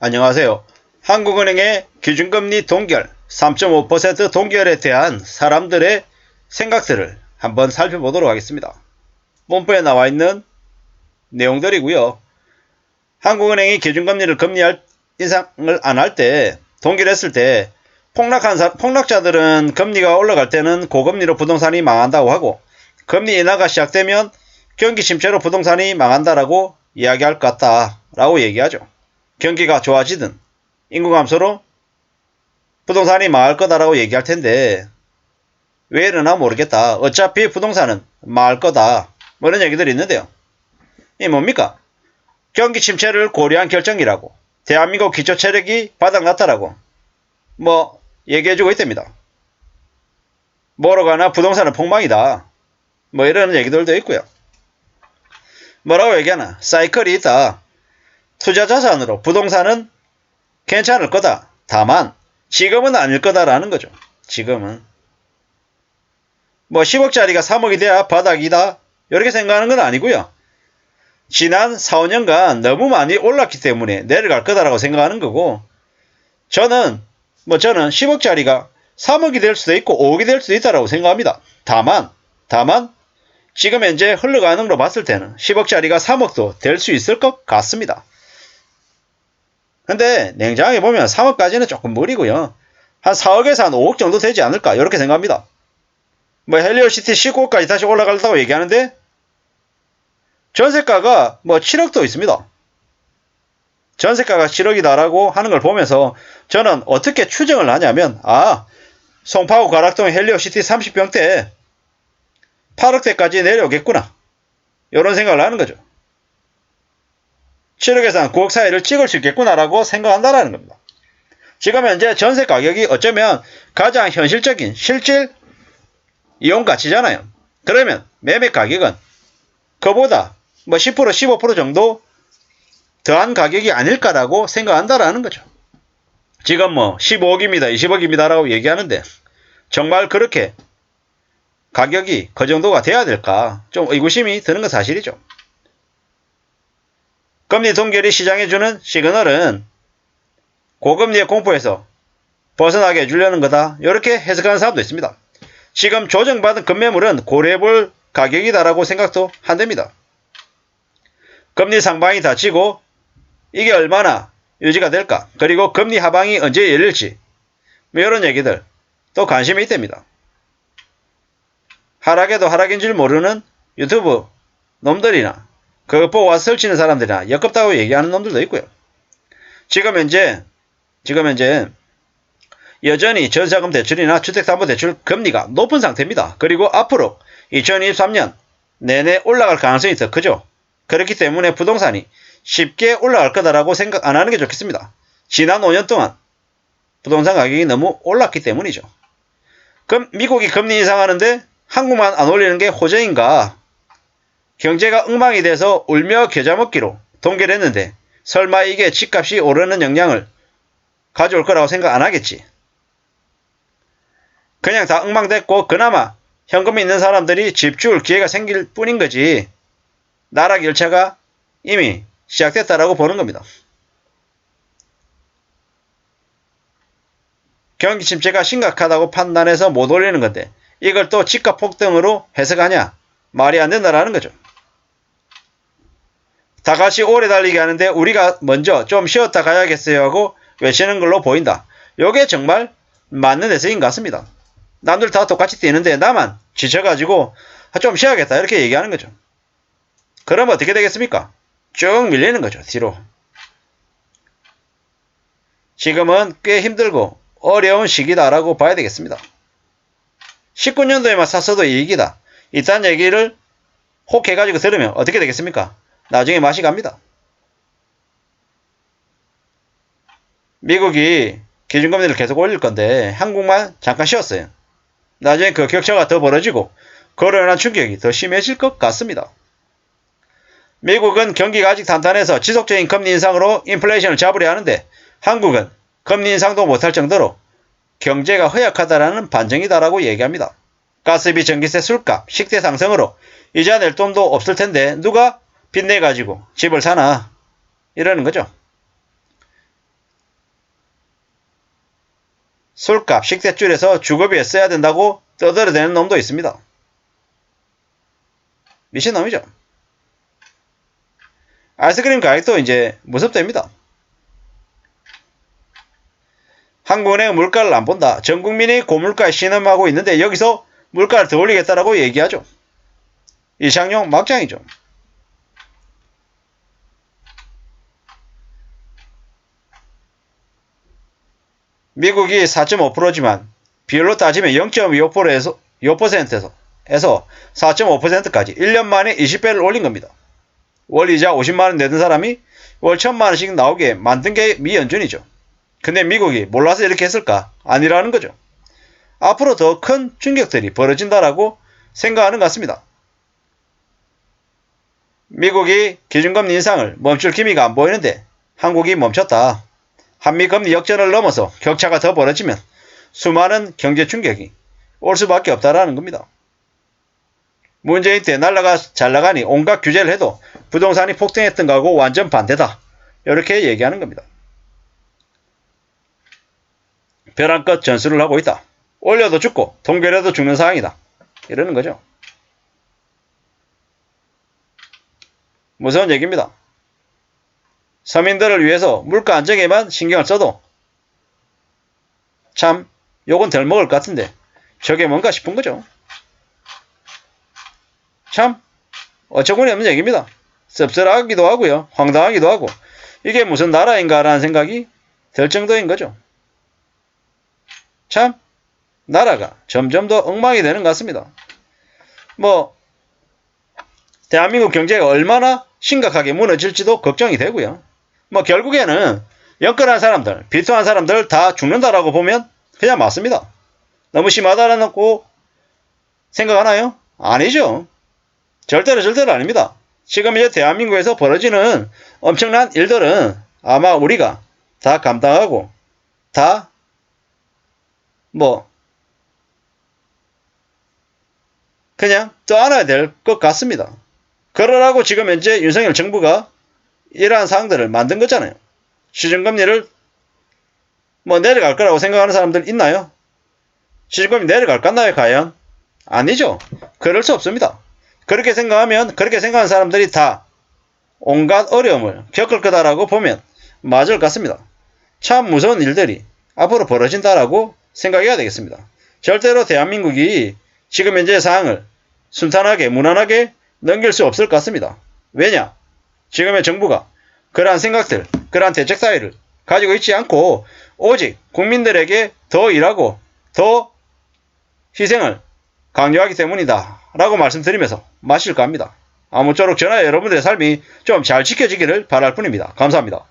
안녕하세요. 한국은행의 기준금리 동결 3.5% 동결에 대한 사람들의 생각들을 한번 살펴보도록 하겠습니다. 본부에 나와 있는 내용들이고요. 한국은행이 기준금리를 인상을 안 할 때, 동결했을 때 폭락자들은 금리가 올라갈 때는 고금리로 부동산이 망한다고 하고, 금리 인하가 시작되면 경기 침체로 부동산이 망한다라고 이야기할 것 같다라고 얘기하죠. 경기가 좋아지든 인구 감소로 부동산이 망할 거다라고 얘기할 텐데, 왜 이러나 모르겠다. 어차피 부동산은 망할 거다. 뭐 이런 얘기들이 있는데요. 이게 뭡니까? 경기 침체를 고려한 결정이라고, 대한민국 기초체력이 바닥났다라고 뭐 얘기해주고 있답니다. 뭐로 가나 부동산은 폭망이다. 뭐 이런 얘기들도 있고요. 뭐라고 얘기하나? 사이클이 있다. 투자 자산으로 부동산은 괜찮을 거다. 다만 지금은 아닐 거다라는 거죠. 지금은. 뭐 10억짜리가 3억이 돼야 바닥이다. 이렇게 생각하는 건 아니고요. 지난 4, 5년간 너무 많이 올랐기 때문에 내려갈 거다라고 생각하는 거고, 저는 10억짜리가 3억이 될 수도 있고 5억이 될 수도 있다라고 생각합니다. 다만 지금 현재 흘러가는 걸로 봤을 때는 10억짜리가 3억도 될 수 있을 것 같습니다. 근데 냉정하게 보면 3억까지는 조금 무리고요. 한 4억에서 한 5억 정도 되지 않을까 이렇게 생각합니다. 뭐 헬리오시티 19억까지 다시 올라간다고 얘기하는데 전세가가 7억도 있습니다. 전세가가 7억이다라고 하는 걸 보면서 저는 어떻게 추정을 하냐면, 송파구 가락동 헬리오시티 30평대 8억대까지 내려오겠구나, 이런 생각을 하는 거죠. 7억에서 한 9억 사이를 찍을 수 있겠구나라고 생각한다라는 겁니다. 지금 현재 전세 가격이 어쩌면 가장 현실적인 실질 이용 가치잖아요. 그러면 매매 가격은 그보다 10% 15% 정도 더한 가격이 아닐까라고 생각한다라는 거죠. 지금 15억입니다 20억입니다 라고 얘기하는데, 정말 그렇게 가격이 그 정도가 돼야 될까 좀 의구심이 드는 건 사실이죠. 금리 동결이 시장에 주는 시그널은 고금리의 공포에서 벗어나게 해주려는 거다, 이렇게 해석하는 사람도 있습니다. 지금 조정받은 급매물은 고려해볼 가격이다라고 생각도 한답니다. 금리 상방이 닫히고 이게 얼마나 유지가 될까, 그리고 금리 하방이 언제 열릴지 이런 얘기들 또 관심이 있답니다. 하락에도 하락인 줄 모르는 유튜브 놈들이나 그거 보고 와서 설치는 사람들이나 역겹다고 얘기하는 놈들도 있고요. 지금 현재 여전히 전세자금 대출이나 주택담보대출 금리가 높은 상태입니다. 그리고 앞으로 2023년 내내 올라갈 가능성이 더 크죠. 그렇기 때문에 부동산이 쉽게 올라갈 거다라고 생각 안 하는 게 좋겠습니다. 지난 5년 동안 부동산 가격이 너무 올랐기 때문이죠. 그럼 미국이 금리 인상하는데 한국만 안 올리는 게 호재인가? 경제가 엉망이 돼서 울며 겨자 먹기로 동결했는데 설마 이게 집값이 오르는 영향을 가져올 거라고 생각 안 하겠지. 그냥 다 엉망됐고 그나마 현금이 있는 사람들이 집 줄 기회가 생길 뿐인 거지, 나락 열차가 이미 시작됐다라고 보는 겁니다. 경기 침체가 심각하다고 판단해서 못 올리는 건데 이걸 또 집값 폭등으로 해석하냐? 말이 안 된다라는 거죠. 다 같이 오래 달리게 하는데 우리가 먼저 좀 쉬었다 가야겠어요 하고 외치는 걸로 보인다. 요게 정말 맞는 해석인 것 같습니다. 남들 다 똑같이 뛰는데 나만 지쳐가지고 좀 쉬어야겠다 이렇게 얘기하는 거죠. 그럼 어떻게 되겠습니까? 쭉 밀리는 거죠, 뒤로. 지금은 꽤 힘들고 어려운 시기다라고 봐야 되겠습니다. 19년도에만 샀어도 이익이다, 이딴 얘기를 혹 해가지고 들으면 어떻게 되겠습니까? 나중에 맛이 갑니다. 미국이 기준금리를 계속 올릴 건데 한국만 잠깐 쉬었어요. 나중에 그 격차가 더 벌어지고 그로 인한 충격이 더 심해질 것 같습니다. 미국은 경기가 아직 탄탄해서 지속적인 금리 인상으로 인플레이션을 잡으려 하는데 한국은 금리 인상도 못할 정도로 경제가 허약하다라는 반증이다라고 얘기합니다. 가스비, 전기세, 술값, 식대 상승으로 이자 낼 돈도 없을 텐데 누가 빚내가지고 집을 사나, 이러는 거죠. 술값, 식대줄에서 주거비에 써야 된다고 떠들어대는 놈도 있습니다. 미친놈이죠. 아이스크림 가격도 이제 무섭답니다. 한국은행은 물가를 안 본다. 전 국민이 고물가에 신음하고 있는데 여기서 물가를 더 올리겠다라고 얘기하죠. 이상용 막장이죠. 미국이 4.5%지만 비율로 따지면 0.25%에서 4.5%까지 1년 만에 20배를 올린 겁니다. 월 이자 50만원 내던 사람이 월 1000만원씩 나오게 만든 게 미 연준이죠. 근데 미국이 몰라서 이렇게 했을까? 아니라는 거죠. 앞으로 더 큰 충격들이 벌어진다라고 생각하는 것 같습니다. 미국이 기준금리 인상을 멈출 기미가 안 보이는데 한국이 멈췄다. 한미금리 역전을 넘어서 격차가 더 벌어지면 수많은 경제 충격이 올 수밖에 없다라는 겁니다. 문재인 때 날라가 잘 나가니 온갖 규제를 해도 부동산이 폭등했던 거하고 완전 반대다. 이렇게 얘기하는 겁니다. 벼랑끝 전술을 하고 있다. 올려도 죽고 동결해도 죽는 상황이다. 이러는 거죠. 무서운 얘기입니다. 서민들을 위해서 물가 안정에만 신경을 써도 참 욕은 덜 먹을 것 같은데 저게 뭔가 싶은 거죠. 참 어처구니 없는 얘기입니다. 씁쓸하기도 하고요. 황당하기도 하고 이게 무슨 나라인가 라는 생각이 들 정도인 거죠. 참 나라가 점점 더 엉망이 되는 것 같습니다. 대한민국 경제가 얼마나 심각하게 무너질지도 걱정이 되고요. 결국에는 영끌한 사람들, 비토한 사람들 다 죽는다라고 보면 그냥 맞습니다. 너무 심하다라고 생각하나요? 아니죠. 절대로 아닙니다. 지금 이제 대한민국에서 벌어지는 엄청난 일들은 아마 우리가 다 감당하고 다 그냥 떠안아야 될 것 같습니다. 그러라고 지금 현재 윤석열 정부가 이러한 사항들을 만든 거잖아요. 시중금리를 내려갈 거라고 생각하는 사람들 있나요? 시중금리 내려갈 거나요 과연? 아니죠. 그럴 수 없습니다. 그렇게 생각하는 사람들이 다 온갖 어려움을 겪을 거다라고 보면 맞을 것 같습니다. 참 무서운 일들이 앞으로 벌어진다라고 생각해야 되겠습니다. 절대로 대한민국이 지금 현재 상황을 순탄하게 무난하게 넘길 수 없을 것 같습니다. 왜냐? 지금의 정부가 그러한 생각들, 그러한 대책 사회를 가지고 있지 않고 오직 국민들에게 더 일하고 더 희생을 강요하기 때문이다 라고 말씀드리면서 마실까 합니다. 아무쪼록 저나 여러분들의 삶이 좀 잘 지켜지기를 바랄 뿐입니다. 감사합니다.